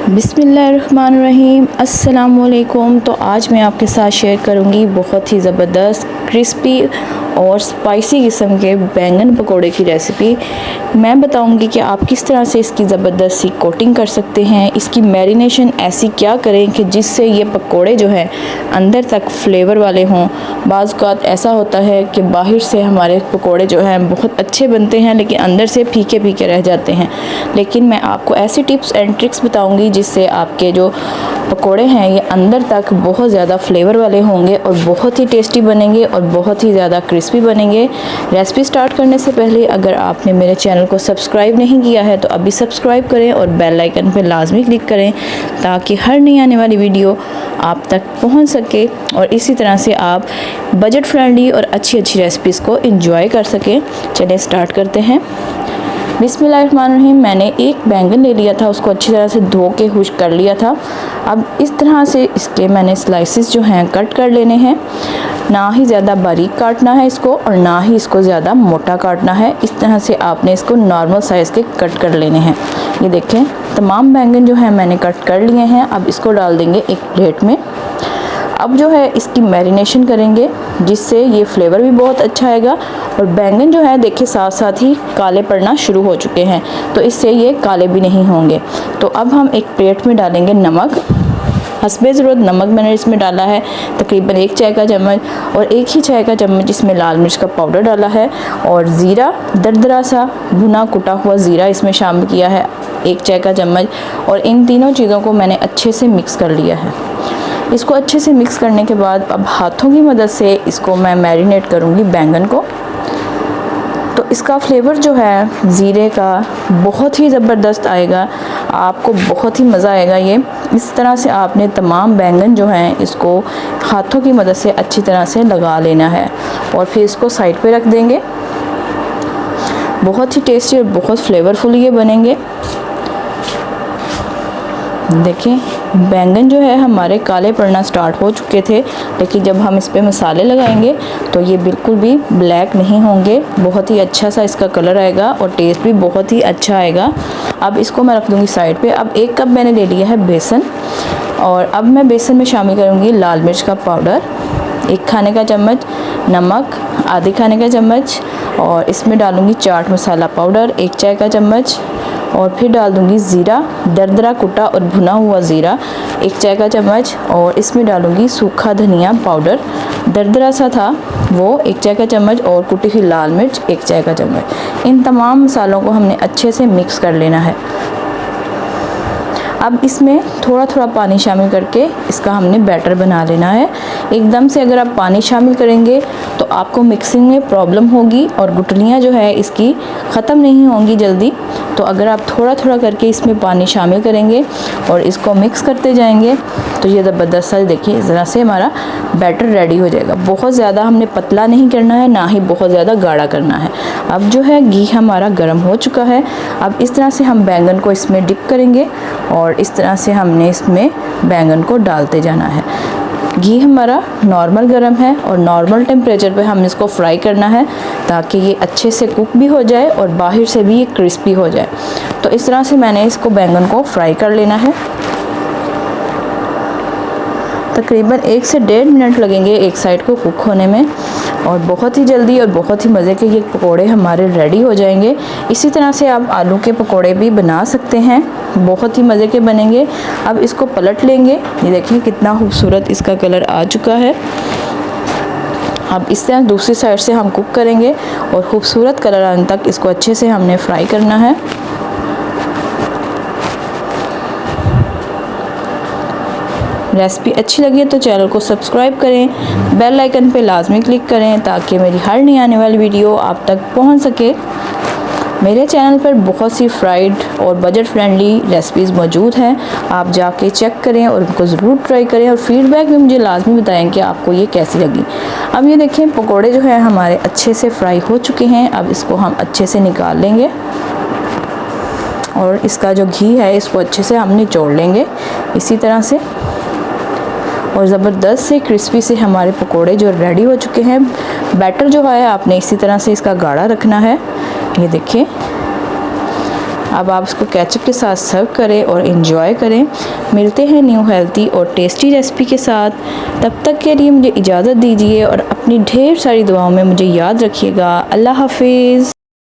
बिस्मिल्लाहिर्रहमानिर्रहीम अस्सलामुअलैकुम। तो आज मैं आपके साथ शेयर करूंगी बहुत ही ज़बरदस्त क्रिस्पी और स्पाइसी किस्म के बैंगन पकोड़े की रेसिपी। मैं बताऊंगी कि आप किस तरह से इसकी ज़बरदस्त सी कोटिंग कर सकते हैं, इसकी मैरिनेशन ऐसी क्या करें कि जिससे ये पकोड़े जो हैं अंदर तक फ्लेवर वाले हों। बाज़ औक़ात ऐसा होता है कि बाहर से हमारे पकोड़े जो हैं बहुत अच्छे बनते हैं लेकिन अंदर से फीके फीके रह जाते हैं। लेकिन मैं आपको ऐसी टिप्स एंड ट्रिक्स बताऊंगी जिससे आपके जो पकोड़े हैं ये अंदर तक बहुत ज़्यादा फ्लेवर वाले होंगे और बहुत ही टेस्टी बनेंगे और बहुत ही ज़्यादा क्रिस्पी बनेंगे। रेसिपी स्टार्ट करने से पहले अगर आपने मेरे चैनल को सब्सक्राइब नहीं किया है तो अभी सब्सक्राइब करें और बेल आइकन पर लाजमी क्लिक करें ताकि हर नई आने वाली वीडियो आप तक पहुंच सके और इसी तरह से आप बजट फ्रेंडली और अच्छी रेसिपीज़ को एंजॉय कर सकें। चलिए स्टार्ट करते हैं। बिस्मिल्लाहिर्रहमानिर्रहीम। मैंने एक बैंगन ले लिया था, उसको अच्छी तरह से धो के खुश्क कर लिया था। अब इस तरह से इसके मैंने स्लाइसेस जो हैं कट कर लेने हैं। ना ही ज़्यादा बारीक काटना है इसको और ना ही इसको ज़्यादा मोटा काटना है। इस तरह से आपने इसको नॉर्मल साइज़ के कट कर लेने हैं। ये देखें तमाम बैंगन जो है मैंने कट कर लिए हैं। अब इसको डाल देंगे एक प्लेट में। अब जो है इसकी मैरिनेशन करेंगे जिससे ये फ्लेवर भी बहुत अच्छा आएगा और बैंगन जो है देखिए साथ साथ ही काले पड़ना शुरू हो चुके हैं तो इससे ये काले भी नहीं होंगे। तो अब हम एक प्लेट में डालेंगे नमक। हस्बे ज़रूरत नमक मैंने इसमें डाला है तकरीबन 1 चाय का चम्मच और 1 ही चाय का चम्मच इसमें लाल मिर्च का पाउडर डाला है और ज़ीरा दरदरा सा भुना कुटा हुआ ज़ीरा इसमें शामिल किया है 1 चाय का चम्मच। और इन तीनों चीज़ों को मैंने अच्छे से मिक्स कर लिया है। इसको अच्छे से मिक्स करने के बाद अब हाथों की मदद से इसको मैं मैरिनेट करूँगी बैंगन को। तो इसका फ्लेवर जो है ज़ीरे का बहुत ही ज़बरदस्त आएगा, आपको बहुत ही मज़ा आएगा। ये इस तरह से आपने तमाम बैंगन जो हैं इसको हाथों की मदद से अच्छी तरह से लगा लेना है और फिर इसको साइड पे रख देंगे। बहुत ही टेस्टी और बहुत फ्लेवरफुल ये बनेंगे। देखिए बैंगन जो है हमारे काले पड़ना स्टार्ट हो चुके थे लेकिन जब हम इस पे मसाले लगाएंगे तो ये बिल्कुल भी ब्लैक नहीं होंगे, बहुत ही अच्छा सा इसका कलर आएगा और टेस्ट भी बहुत ही अच्छा आएगा। अब इसको मैं रख दूँगी साइड पे। अब 1 कप मैंने ले लिया है बेसन और अब मैं बेसन में शामिल करूँगी लाल मिर्च का पाउडर 1 खाने का चम्मच, नमक आधे खाने का चम्मच और इसमें डालूँगी चाट मसाला पाउडर 1 चाय का चम्मच और फिर डाल दूँगी ज़ीरा दरदरा कुटा और भुना हुआ ज़ीरा 1 चाय का चम्मच और इसमें डालूँगी सूखा धनिया पाउडर दरदरा सा था वो 1 चाय का चम्मच और कुटी हुई लाल मिर्च 1 चाय का चम्मच। इन तमाम मसालों को हमने अच्छे से मिक्स कर लेना है। अब इसमें थोड़ा थोड़ा पानी शामिल करके इसका हमने बैटर बना लेना है। एकदम से अगर आप पानी शामिल करेंगे तो आपको मिक्सिंग में प्रॉब्लम होगी और गुठलियाँ जो है इसकी ख़त्म नहीं होंगी जल्दी। तो अगर आप थोड़ा थोड़ा करके इसमें पानी शामिल करेंगे और इसको मिक्स करते जाएंगे तो ये ज़बरदस्त सा देखिए इस तरह से हमारा बैटर रेडी हो जाएगा। बहुत ज़्यादा हमने पतला नहीं करना है ना ही बहुत ज़्यादा गाढ़ा करना है। अब जो है घी हमारा गर्म हो चुका है। अब इस तरह से हम बैंगन को इसमें डिप करेंगे और इस तरह से हमने इसमें बैंगन को डालते जाना है। घी हमारा नॉर्मल गर्म है और नॉर्मल टेम्परेचर पे हम इसको फ्राई करना है ताकि ये अच्छे से कुक भी हो जाए और बाहर से भी ये क्रिस्पी हो जाए। तो इस तरह से मैंने इसको बैंगन को फ्राई कर लेना है। तकरीबन 1 से 1.5 मिनट लगेंगे एक साइड को कुक होने में और बहुत ही जल्दी और बहुत ही मज़े के ये पकोड़े हमारे रेडी हो जाएंगे। इसी तरह से आप आलू के पकोड़े भी बना सकते हैं, बहुत ही मज़े के बनेंगे। अब इसको पलट लेंगे। ये देखिए कितना खूबसूरत इसका कलर आ चुका है। अब इस तरह दूसरी साइड से हम कुक करेंगे और ख़ूबसूरत कलर आने तक इसको अच्छे से हमने फ्राई करना है। रेसिपी अच्छी लगी है तो चैनल को सब्सक्राइब करें, बेल आइकन पे लाजमी क्लिक करें ताकि मेरी हर नई आने वाली वीडियो आप तक पहुंच सके। मेरे चैनल पर बहुत सी फ्राइड और बजट फ्रेंडली रेसिपीज़ मौजूद हैं, आप जाके चेक करें और उनको ज़रूर ट्राई करें और फीडबैक में मुझे लाजमी बताएं कि आपको ये कैसी लगी। अब ये देखें पकोड़े जो हैं हमारे अच्छे से फ्राई हो चुके हैं। अब इसको हम अच्छे से निकाल लेंगे और इसका जो घी है इसको अच्छे से हम निचोड़ लेंगे इसी तरह से और ज़बरदस्त से क्रिस्पी से हमारे पकोड़े जो रेडी हो चुके हैं। बैटर जो है आपने इसी तरह से इसका गाढ़ा रखना है। ये देखिए अब आप इसको केचप के साथ सर्व करें और इन्जॉय करें। मिलते हैं न्यू हेल्थी और टेस्टी रेसिपी के साथ। तब तक के लिए मुझे इजाज़त दीजिए और अपनी ढेर सारी दुआओं में मुझे याद रखिएगा। अल्लाह हाफिज़।